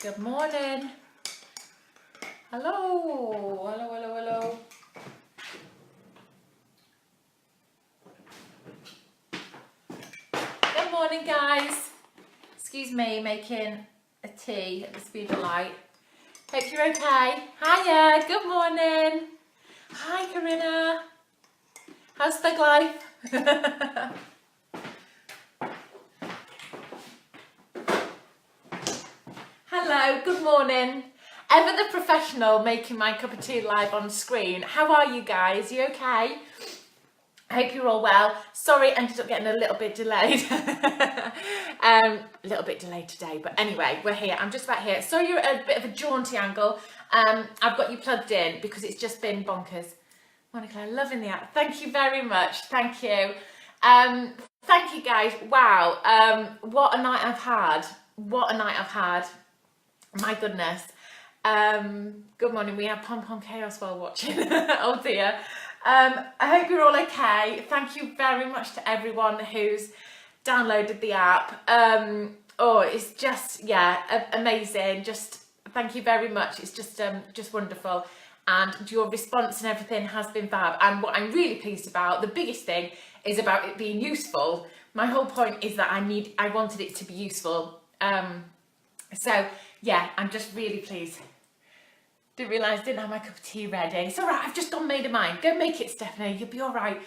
Good morning. Hello. Hello, hello, hello. Good morning, guys. Excuse me, making a tea at the speed of light. Hope you're okay. Hiya, good morning. Hi, Corinna. How's thug life? Hello, good morning. Ever the professional making my cup of tea live on screen. How are you guys? You okay? I hope you're all well. Sorry, ended up getting a little bit delayed. A little bit delayed today, but anyway, we're here. I'm just about here. So you're at a bit of a jaunty angle. I've got you plugged in because it's just been bonkers. Monica, loving the app. Thank you very much. Thank you. Thank you, guys. Wow. What a night I've had. What a night I've had. My goodness. Good morning. We have Pom Pom Chaos while watching. Oh dear. I hope you're all okay. Thank you very much to everyone who's downloaded the app. Oh, it's just, yeah, amazing. Just thank you very much. It's just wonderful. And your response and everything has been fab. And what I'm really pleased about, the biggest thing, is about it being useful. My whole point is that I wanted it to be useful. So yeah, I'm just really pleased. Didn't realise I didn't have my cup of tea ready. It's all right, I've just gone made of mine. Go make it, Stephanie, you'll be all right.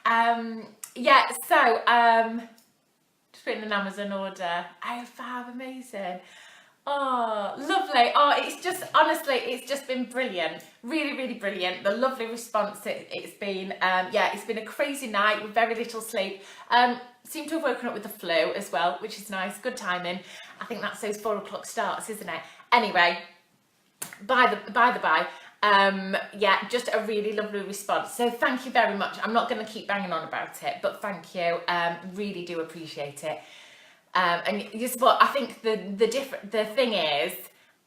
Yeah, so just putting an Amazon order. Oh, fab, amazing. Oh, lovely. Oh, it's just, honestly, it's just been brilliant. Really, really brilliant. The lovely response it's been. Yeah, it's been a crazy night with very little sleep. Seem to have woken up with the flu as well, which is nice. Good timing. I think that's those 4 o'clock starts, isn't it? Anyway, by the by, yeah, just a really lovely response. So thank you very much. I'm not going to keep banging on about it, but thank you. Really do appreciate it. And just what I think the thing is,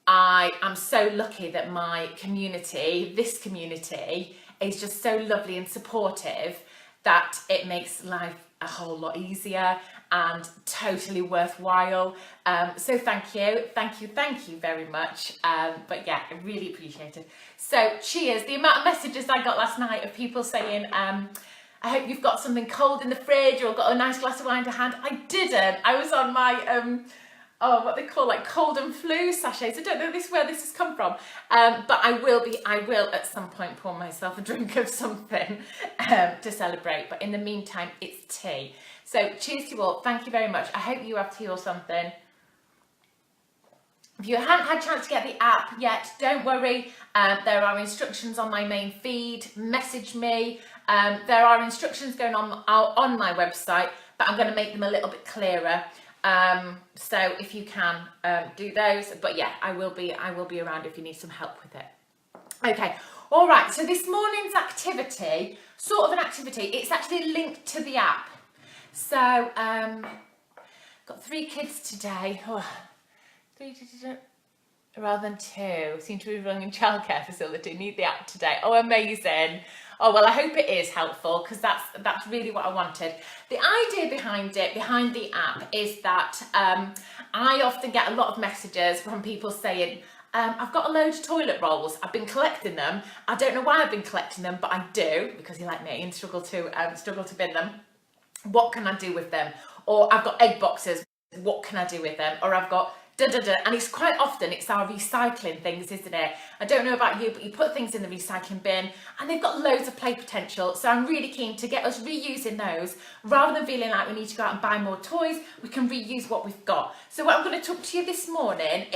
I am so lucky that my community, this community, is just so lovely and supportive that it makes life a whole lot easier and totally worthwhile. So thank you very much. But yeah, I really appreciate it. So cheers. The amount of messages I got last night of people saying, I hope you've got something cold in the fridge or got a nice glass of wine to hand. I didn't. I was on my, what they call like cold and flu sachets. I don't know where this has come from. But I will at some point pour myself a drink of something to celebrate. But in the meantime, it's tea. So cheers to you all. Thank you very much. I hope you have tea or something. If you haven't had a chance to get the app yet, don't worry. There are instructions on my main feed. Message me. There are instructions going on my website, but I'm going to make them a little bit clearer. So if you can do those, but yeah, I will be around if you need some help with it. Okay, all right. So this morning's activity, sort of an activity, it's actually linked to the app. So got 3 kids today. Oh, 3 rather than 2. Seem to be running a childcare facility. Need the app today. Oh, amazing. Oh, well, I hope it is helpful because that's really what I wanted. The idea behind the app, is that I often get a lot of messages from people saying, I've got a load of toilet rolls. I've been collecting them. I don't know why I've been collecting them, but I do because you're like me and struggle to bin them. What can I do with them? Or I've got egg boxes. What can I do with them? Or I've got and it's quite often it's our recycling things, isn't it? I don't know about you, but you put things in the recycling bin and they've got loads of play potential. So I'm really keen to get us reusing those rather than feeling like we need to go out and buy more toys. We can reuse what we've got. So what I'm going to talk to you this morning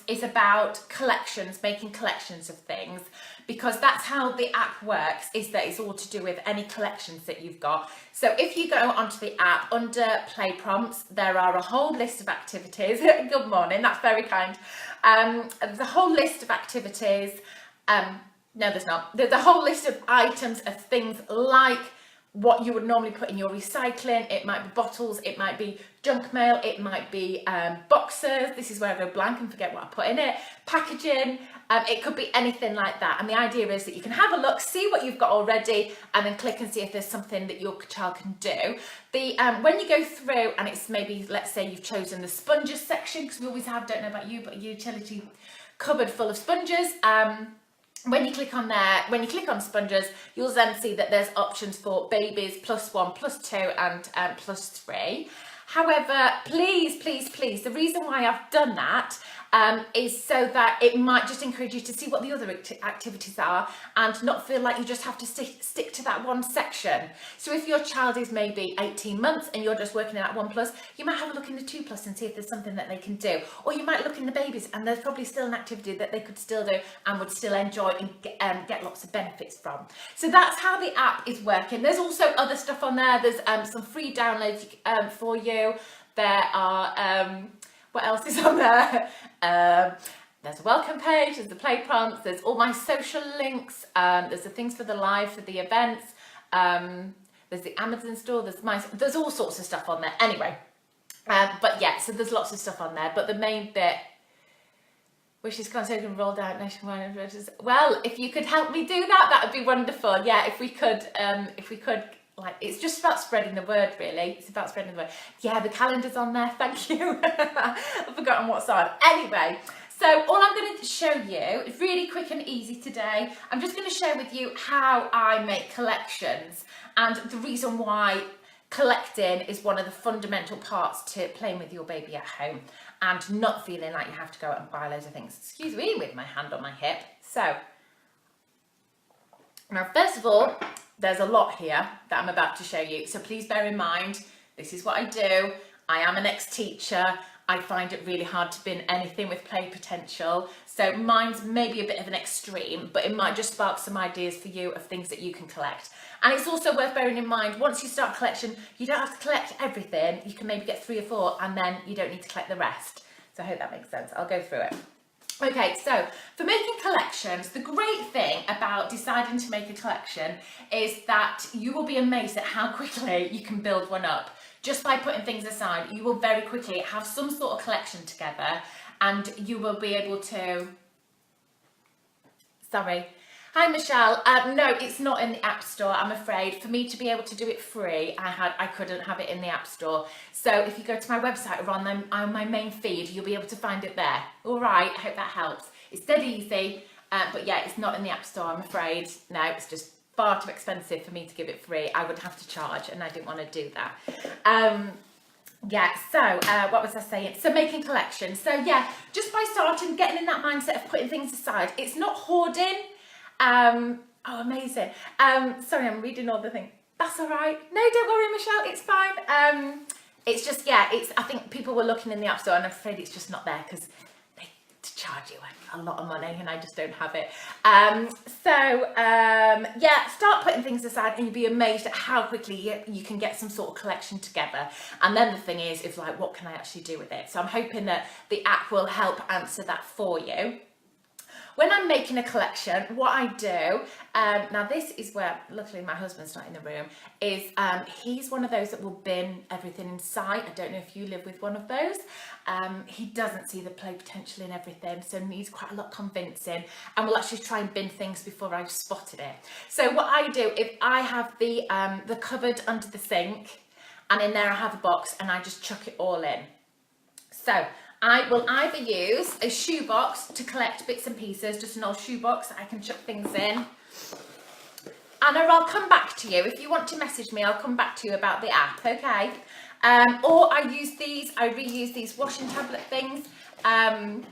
is about collections, making collections of things, because that's how the app works, is that it's all to do with any collections that you've got. So if you go onto the app, under play prompts, there are a whole list of activities. Good morning, that's very kind. The whole list of activities, no there's not. There's a whole list of items of things like what you would normally put in your recycling. It might be bottles, it might be junk mail, it might be boxes. This is where I go blank and forget what I put in it. Packaging, it could be anything like that. And the idea is that you can have a look, see what you've got already, and then click and see if there's something that your child can do. When you go through and it's maybe, let's say you've chosen the sponges section, because we always have, don't know about you, but a utility cupboard full of sponges. When you click on there, when you click on sponges, you'll then see that there's options for babies +1, +2 and +3. However, please, the reason why I've done that is so that it might just encourage you to see what the other activities are and not feel like you just have to stick to that one section. So if your child is maybe 18 months and you're just working in that 1+, you might have a look in the 2+ and see if there's something that they can do. Or you might look in the babies and there's probably still an activity that they could still do and would still enjoy and get lots of benefits from. So that's how the app is working. There's also other stuff on there. There's some free downloads for you. There are, what else is on there? There's a welcome page, there's the play prompts, there's all my social links, there's the things for the live, for the events, there's the Amazon store, there's all sorts of stuff on there. Anyway, but yeah, so there's lots of stuff on there, but the main bit, which is considered and rolled out nationwide. Well, if you could help me do that, that would be wonderful. Yeah, if we could, like, it's just about spreading the word, really. It's about spreading the word. Yeah, the calendar's on there, thank you. I've forgotten what's on. Anyway, so all I'm going to show you is really quick and easy today. I'm just going to share with you how I make collections and the reason why collecting is one of the fundamental parts to playing with your baby at home and not feeling like you have to go out and buy loads of things. Excuse me, with my hand on my hip. So, now first of all, there's a lot here that I'm about to show you. So please bear in mind, this is what I do. I am an ex-teacher. I find it really hard to bin anything with play potential. So mine's maybe a bit of an extreme, but it might just spark some ideas for you of things that you can collect. And it's also worth bearing in mind, once you start collection, you don't have to collect everything. You can maybe get 3 or 4 and then you don't need to collect the rest. So I hope that makes sense. I'll go through it. Okay, so for making collections, the great thing about deciding to make a collection is that you will be amazed at how quickly you can build one up. Just by putting things aside, you will very quickly have some sort of collection together and you will be able to... Sorry. Hi Michelle. No, it's not in the App Store, I'm afraid. For me to be able to do it free, I couldn't have it in the App Store. So if you go to my website or on my main feed, you'll be able to find it there. All right, I hope that helps. It's dead easy, but yeah, it's not in the App Store, I'm afraid. No, it's just far too expensive for me to give it free. I would have to charge and I didn't want to do that. Yeah, so what was I saying? So making collections. So yeah, just by starting, getting in that mindset of putting things aside, it's not hoarding. Oh, amazing. Sorry, I'm reading all the things. That's all right. No, don't worry, Michelle, it's fine. It's just, yeah, I think people were looking in the App Store and I'm afraid it's just not there because they charge you a lot of money and I just don't have it. Yeah, start putting things aside and you'll be amazed at how quickly you can get some sort of collection together. And then the thing is like, what can I actually do with it? So I'm hoping that the app will help answer that for you. When I'm making a collection, what I do, now this is where, luckily my husband's not in the room, is he's one of those that will bin everything in sight. I don't know if you live with one of those. He doesn't see the play potential in everything, so needs quite a lot convincing, and will actually try and bin things before I've spotted it. So what I do, if I have the cupboard under the sink, and in there I have a box, and I just chuck it all in. So I will either use a shoebox to collect bits and pieces, just an old shoebox that I can chuck things in. And I'll come back to you. If you want to message me, I'll come back to you about the app, okay? Or I reuse these washing tablet things. I'm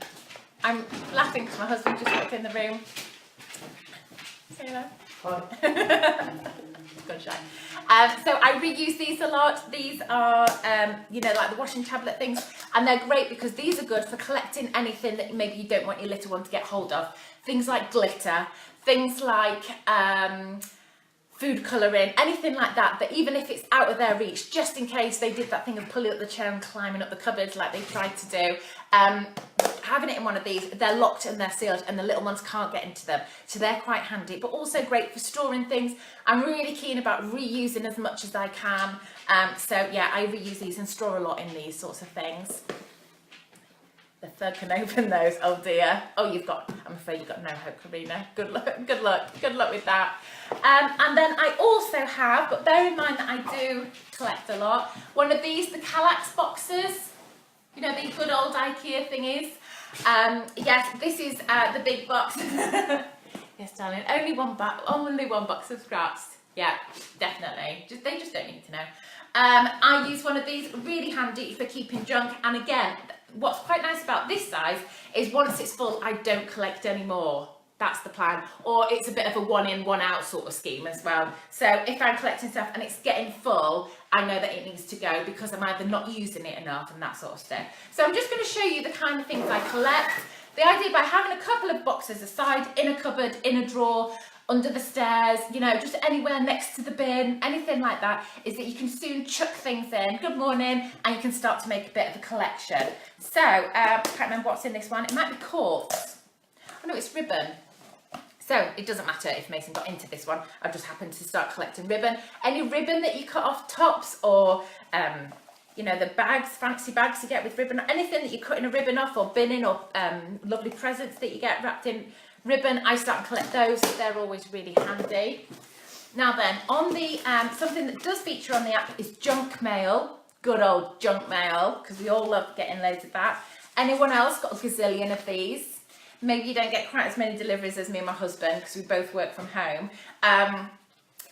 laughing because my husband just walked in the room. Say hello. Hi. Good shy. So I reuse these a lot. These are, you know, like the washing tablet things, and they're great because these are good for collecting anything that maybe you don't want your little one to get hold of. Things like glitter, things like food colouring, anything like that, that even if it's out of their reach, just in case they did that thing of pulling up the chair and climbing up the cupboards like they tried to do, having it in one of these, they're locked and they're sealed and the little ones can't get into them. So they're quite handy, but also great for storing things. I'm really keen about reusing as much as I can. So yeah, I reuse these and store a lot in these sorts of things. The thug can open those. Oh dear. Oh, I'm afraid you've got no hope, Karina. Good luck with that. And then I also have, but bear in mind that I do collect a lot, one of these, the Kallax boxes. You know, the good old IKEA thingies. Yes, this is the big box. Yes, darling. Only one box of scraps. Yeah, definitely. They just don't need to know. I use one of these, really handy for keeping junk. And again, what's quite nice about this size is once it's full, I don't collect anymore. That's the plan. Or it's a bit of a one in, one out sort of scheme as well. So if I'm collecting stuff and it's getting full, I know that it needs to go because I'm either not using it enough and that sort of stuff. So I'm just going to show you the kind of things I collect. The idea by having a couple of boxes aside, in a cupboard, in a drawer, under the stairs, you know, just anywhere next to the bin, anything like that, is that you can soon chuck things in. Good morning, and you can start to make a bit of a collection. So, I can't remember what's in this one. It might be quartz. Oh no, it's ribbon. So it doesn't matter if Mason got into this one. I've just happened to start collecting ribbon. Any ribbon that you cut off tops or, you know, the bags, fancy bags you get with ribbon, anything that you're cutting a ribbon off or binning, or lovely presents that you get wrapped in ribbon, I start to collect those. They're always really handy. Now then, on the something that does feature on the app is junk mail. Good old junk mail, because we all love getting loads of that. Anyone else got a gazillion of these? Maybe you don't get quite as many deliveries as me and my husband because we both work from home.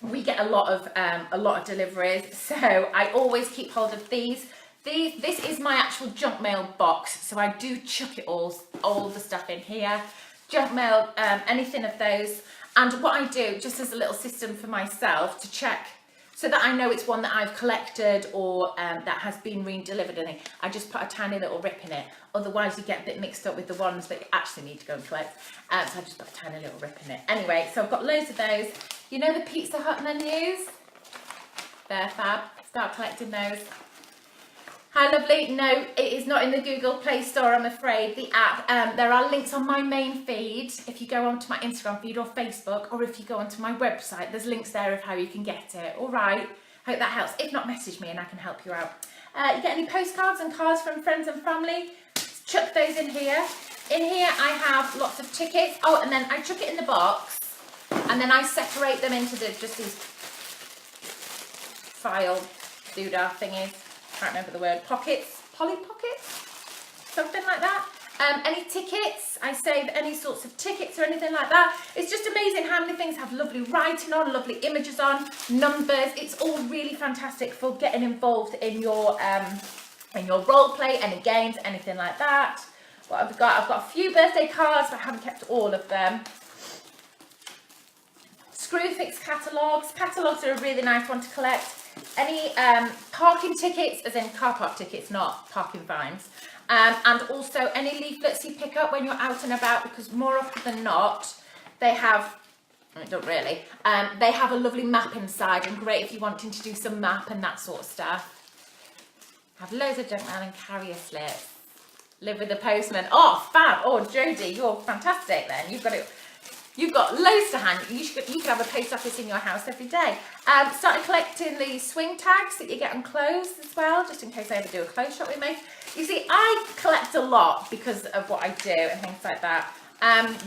We get a lot of deliveries, so I always keep hold of these. This is my actual junk mail box, so I do chuck it all the stuff in here. Junk mail, anything of those. And what I do, just as a little system for myself to check, so that I know it's one that I've collected or that has been re-delivered, and I just put a tiny little rip in it. Otherwise, you get a bit mixed up with the ones that you actually need to go and collect. So I just put a tiny little rip in it. Anyway, so I've got loads of those. You know the Pizza Hut menus? They're fab. Start collecting those. Hi, lovely. No, it is not in the Google Play Store, I'm afraid. The app, there are links on my main feed. If you go onto my Instagram feed or Facebook, or if you go onto my website, there's links there of how you can get it. All right. Hope that helps. If not, message me and I can help you out. You get any postcards and cards from friends and family? Chuck those in here. In here, I have lots of tickets. Oh, and then I chuck it in the box, and then I separate them into just these file doodah thingies. Can't remember the word. Pockets, Polly pockets, something like that. Any tickets, I save any sorts of tickets or anything like that. It's just amazing how many things have lovely writing on, lovely images on, numbers. It's all really fantastic for getting involved in your role play, any games, anything like that. What have we got? I've got a few birthday cards, but I haven't kept all of them. Screwfix catalogues. Catalogues are a really nice one to collect. Any parking tickets, as in car park tickets, not parking fines. And also any leaflets you pick up when you're out and about, because more often than not, they have, don't really, they have a lovely map inside, and great if you're wanting to do some map and that sort of stuff. Have loads of junk mail and carrier slips. Live with the postman. Oh, fab. Oh, Jodie, you're fantastic then. You've got loads to hand. You could have a post office in your house every day. Started collecting the swing tags that you get on clothes as well, just in case I ever do a clothes shop with me. You see, I collect a lot because of what I do and things like that.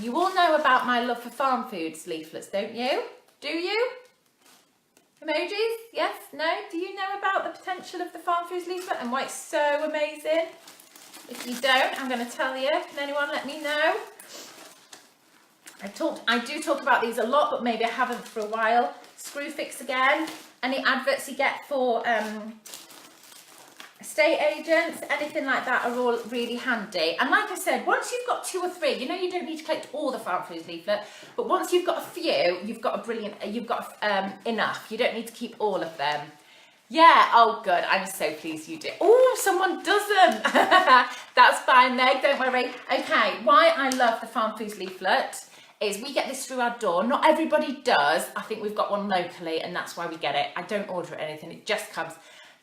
You all know about my love for farm foods leaflets, don't you? Do you? Emojis? Yes? No? Do you know about the potential of the farm foods leaflet and why it's so amazing? If you don't, I'm going to tell you. Can anyone let me know? I do talk about these a lot, but maybe I haven't for a while. Screwfix again. Any adverts you get for estate agents, anything like that are all really handy. And like I said, once you've got 2 or 3, you know you don't need to collect all the farm foods leaflet, but once you've got a few, you've got enough. You don't need to keep all of them. Yeah, oh good, I'm so pleased you do. Oh, someone doesn't. That's fine, Meg, don't worry. Okay, why I love the farm foods leaflet is we get this through our door. Not everybody does. I think we've got one locally and that's why we get it. I don't order anything, it just comes.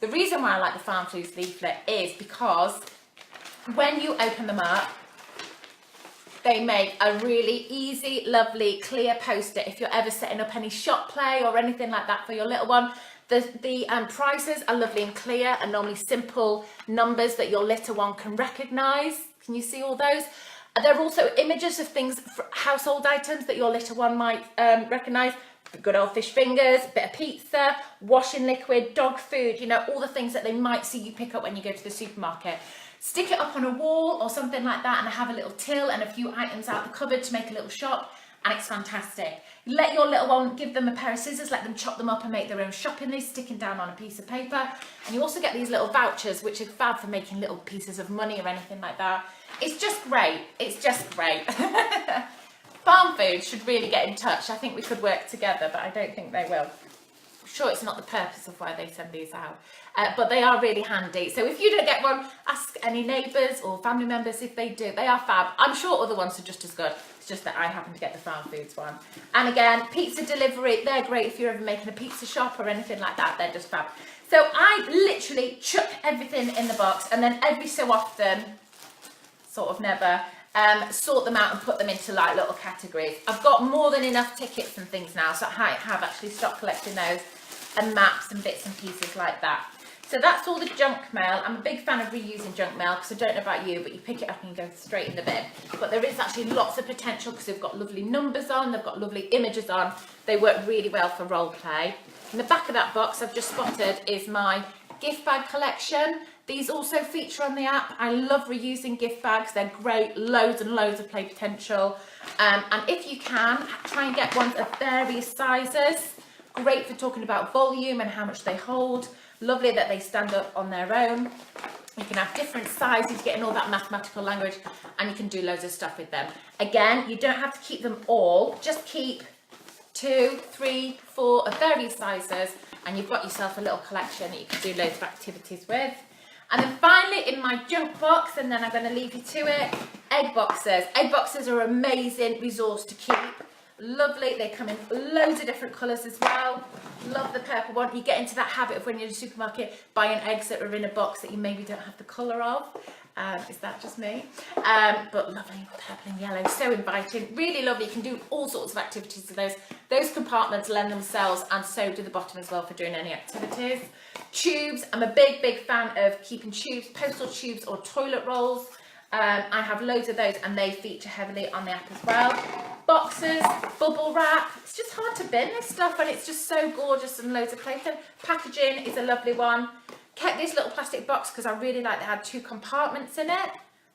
The reason why I like the Farm Foods leaflet is because when you open them up, they make a really easy, lovely, clear poster if you're ever setting up any shop play or anything like that for your little one. The prices are lovely and clear and normally simple numbers that your little one can recognise. Can you see all those? There are also images of things, household items that your little one might recognise. Good old fish fingers, bit of pizza, washing liquid, dog food, you know, all the things that they might see you pick up when you go to the supermarket. Stick it up on a wall or something like that and have a little till and a few items out the cupboard to make a little shop, and it's fantastic. Let your little one, give them a pair of scissors, let them chop them up and make their own shopping list, sticking down on a piece of paper. And you also get these little vouchers, which are fab for making little pieces of money or anything like that. It's just great. It's just great. Farm Food should really get in touch. I think we could work together, but I don't think they will. I'm sure it's not the purpose of why they send these out, but they are really handy. So if you don't get one, ask any neighbours or family members if they do. They are fab. I'm sure other ones are just as good. It's just that I happen to get the Farm Foods one. And again, pizza delivery, they're great if you're ever making a pizza shop or anything like that. They're just fab. So I literally chuck everything in the box, and then every so often, sort of never, sort them out and put them into like little categories. I've got more than enough tickets and things now, so I have actually stopped collecting those, and maps and bits and pieces like that. So that's all the junk mail. I'm a big fan of reusing junk mail because I don't know about you, but you pick it up and you go straight in the bin. But there is actually lots of potential because they've got lovely numbers on, they've got lovely images on. They work really well for role play. In the back of that box I've just spotted is my gift bag collection. These also feature on the app. I love reusing gift bags. They're great, loads and loads of play potential. And if you can, try and get ones of various sizes. Great for talking about volume and how much they hold. Lovely that they stand up on their own. You can have different sizes, getting all that mathematical language, and you can do loads of stuff with them. Again, you don't have to keep them all. Just keep 2, 3, 4 of various sizes, and you've got yourself a little collection that you can do loads of activities with. And then finally, in my junk box, and then I'm going to leave you to it, egg boxes. Egg boxes are an amazing resource to keep. Lovely, they come in loads of different colours as well. Love the purple one. You get into that habit of when you're in the supermarket buying eggs that are in a box that you maybe don't have the colour of. Is that just me? But lovely purple and yellow, so inviting, really lovely. You can do all sorts of activities with those. Those compartments lend themselves, and so do the bottom as well, for doing any activities. Tubes, I'm a big fan of keeping tubes, postal tubes or toilet rolls. I have loads of those and they feature heavily on the app as well. Boxes, bubble wrap, it's just hard to bin this stuff and it's just so gorgeous, and loads of plaything. Packaging is a lovely one. Kept this little plastic box because I really liked it. It had 2 compartments in it.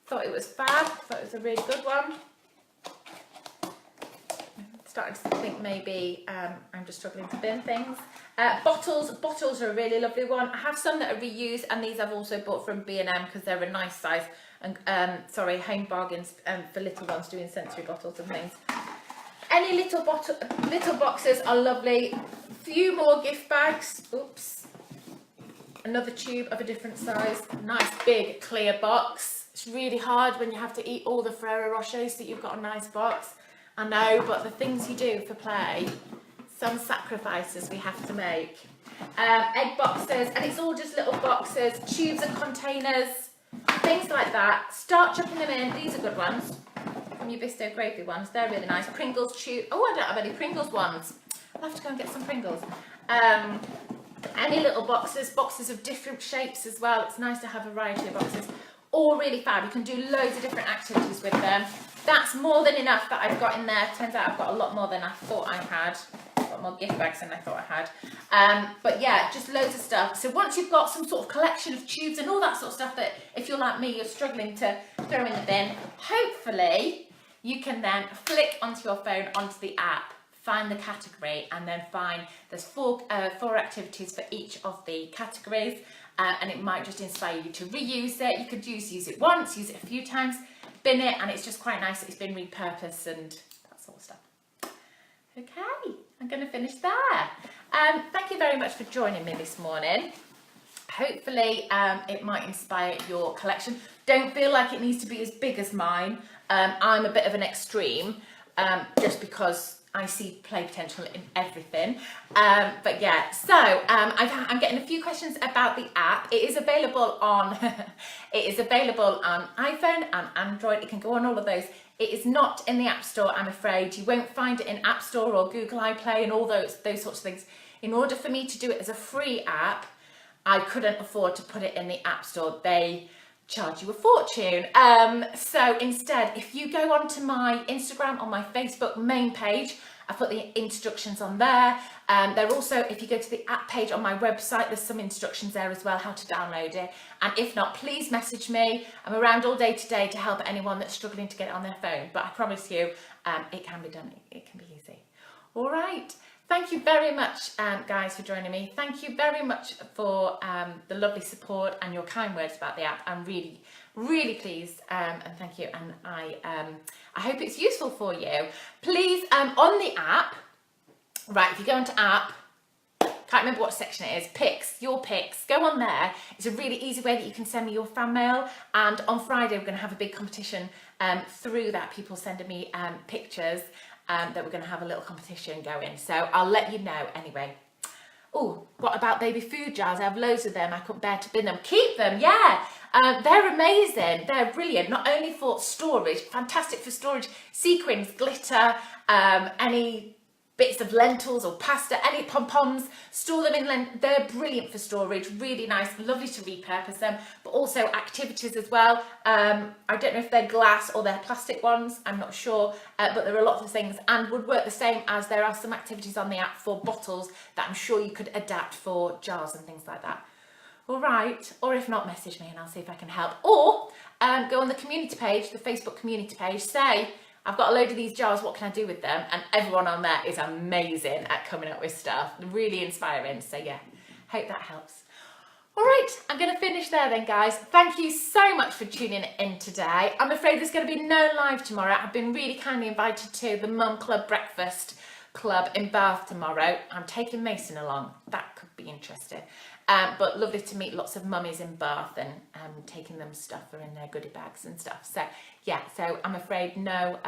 Thought it was fab, thought it was a really good one. Starting to think maybe I'm just struggling to bin things. Bottles are a really lovely one. I have some that are reused, and these I've also bought from B&M because they're a nice size. And Home Bargains for little ones doing sensory bottles and things. Any little boxes are lovely. Few more gift bags. Oops. Another tube of a different size. Nice big clear box. It's really hard when you have to eat all the Ferrero Rochers that you've got a nice box. I know, but the things you do for play, some sacrifices we have to make. Egg boxes, and it's all just little boxes, tubes and containers, things like that. Start chucking them in. These are good ones from your Visto Gravy ones. They're really nice. Pringles tube. Oh, I don't have any Pringles ones. I'll have to go and get some Pringles. Any little boxes of different shapes as well. It's nice to have a variety of boxes. All really fab. You can do loads of different activities with them. That's more than enough that I've got in there. Turns out I've got a lot more than I thought I had. I've got more gift bags than I thought I had. But yeah, just loads of stuff. So once you've got some sort of collection of tubes and all that sort of stuff that, if you're like me, you're struggling to throw in the bin, hopefully you can then flick onto your phone, onto the app, find the category, and then find there's four activities for each of the categories, and it might just inspire you to reuse it. You could use it once, use it a few times, bin it, and it's just quite nice that it's been repurposed and that sort of stuff. Okay, I'm going to finish there. Thank you very much for joining me this morning. Hopefully it might inspire your collection. Don't feel like it needs to be as big as mine. I'm a bit of an extreme. just because I see play potential in everything. But yeah, so I'm getting a few questions about the app. It is available on it is available on iPhone and Android. It can go on all of those. It is not in the App Store, I'm afraid. You won't find it in App Store or Google iPlay and all those sorts of things. In order for me to do it as a free app, I couldn't afford to put it in the App Store. They charge you a fortune. So instead, if you go onto my Instagram or my Facebook main page, I put the instructions on there. They're also, if you go to the app page on my website, there's some instructions there as well, how to download it. And if not, please message me. I'm around all day today to help anyone that's struggling to get it on their phone. But I promise you, it can be done. It can be easy. All right. Thank you very much, guys, for joining me. Thank you very much for the lovely support and your kind words about the app. I'm really, really pleased, and thank you. And I hope it's useful for you. Please, on the app, right, if you go into app, can't remember what section it is, pics, your pics, go on there. It's a really easy way that you can send me your fan mail. And on Friday, we're going to have a big competition through that, people sending me pictures. That we're going to have a little competition going. So I'll let you know anyway. Oh, what about baby food jars? I have loads of them. I couldn't bear to bin them. Keep them, yeah. They're amazing. They're brilliant. Not only for storage, fantastic for storage, sequins, glitter, any bits of lentils or pasta, any pom-poms, store them in they're brilliant for storage, really nice, lovely to repurpose them, but also activities as well. I don't know if they're glass or they're plastic ones, I'm not sure, but there are lots of things and would work the same as there are some activities on the app for bottles that I'm sure you could adapt for jars and things like that. All right, or if not, message me and I'll see if I can help. Or go on the community page, the Facebook community page, say, I've got a load of these jars, what can I do with them? And everyone on there is amazing at coming up with stuff, really inspiring. So yeah, hope that helps. All right, I'm going to finish there then, guys. Thank you so much for tuning in today. I'm afraid there's going to be no live tomorrow. I've been really kindly invited to the Mum Club Breakfast Club in Bath tomorrow. I'm taking Mason along. That could be interesting. But lovely to meet lots of mummies in Bath and taking them stuff in their goodie bags and stuff. So yeah, so I'm afraid no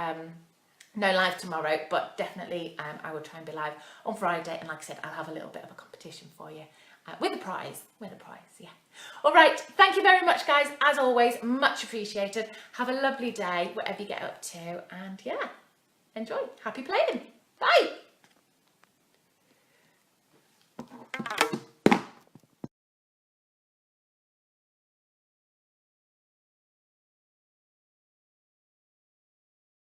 live tomorrow, but definitely I will try and be live on Friday. And like I said, I'll have a little bit of a competition for you with a prize, yeah. All right, thank you very much, guys. As always, much appreciated. Have a lovely day, whatever you get up to. And yeah, enjoy. Happy playing. Bye.